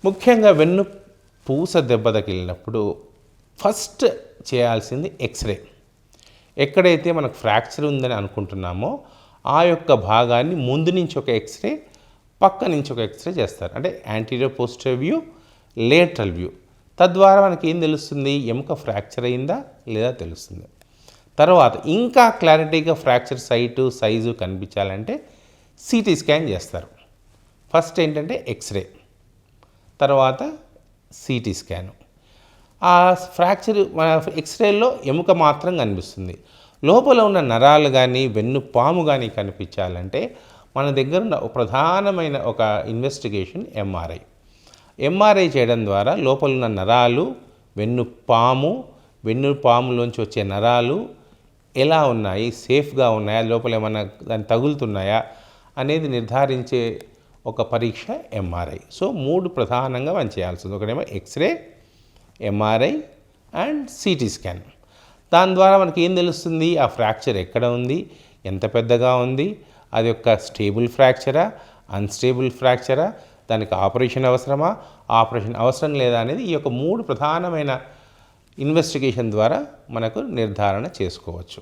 ముఖ్యంగా వెన్ను పూస దెబ్బ తగిలినప్పుడు ఫస్ట్ చేయాల్సింది ఎక్స్రే. ఎక్కడైతే మనకు ఫ్రాక్చర్ ఉందని అనుకుంటున్నామో ఆ యొక్క భాగాన్ని ముందు నుంచి ఒక ఎక్స్రే, పక్క నుంచి ఒక ఎక్స్రే చేస్తారు. అంటే anterior posterior view, lateral view. తద్వారా మనకి ఏం తెలుస్తుంది, ఎముక ఫ్రాక్చర్ అయిందా లేదా తెలుస్తుంది. తర్వాత ఇంకా క్లారిటీగా ఫ్రాక్చర్ సైజు కనిపించాలంటే సిటీ స్కాన్ చేస్తారు. ఫస్ట్ ఏంటంటే ఎక్స్రే, తర్వాత సిటీ స్కాను. ఆ ఫ్రాక్చర్ ఎక్స్రేలో ఎముక మాత్రం కనిపిస్తుంది. లోపల ఉన్న నరాలు కానీ వెన్ను పాము కానీ కనిపించాలంటే మన దగ్గర ఉన్న ప్రధానమైన ఒక ఇన్వెస్టిగేషన్ ఎంఆర్ఐ. ఎంఆర్ఐ చేయడం ద్వారా లోపల ఉన్న నరాలు, వెన్ను పాములోంచి వచ్చే నరాలు ఎలా ఉన్నాయి, సేఫ్గా ఉన్నాయా, లోపల ఏమన్నా దాన్ని తగులుతున్నాయా అనేది నిర్ధారించే ఒక పరీక్ష ఎంఆర్ఐ. సో 3 ప్రధానంగా మనం చేయాల్సింది. ఒకటేమో X ray, MRI and CT scan. దాని ద్వారా మనకి ఏం తెలుస్తుంది, ఆ ఫ్రాక్చర్ ఎక్కడ ఉంది, ఎంత పెద్దగా ఉంది, అది ఒక స్టేబుల్ ఫ్రాక్చరా, అన్స్టేబుల్ ఫ్రాక్చరా, దానికి ఆపరేషన్ అవసరమా, ఆపరేషన్ అవసరం లేదా అనేది ఈ యొక్క 3 ప్రధానమైన ఇన్వెస్టిగేషన్ ద్వారా మనకు నిర్ధారణ చేసుకోవచ్చు.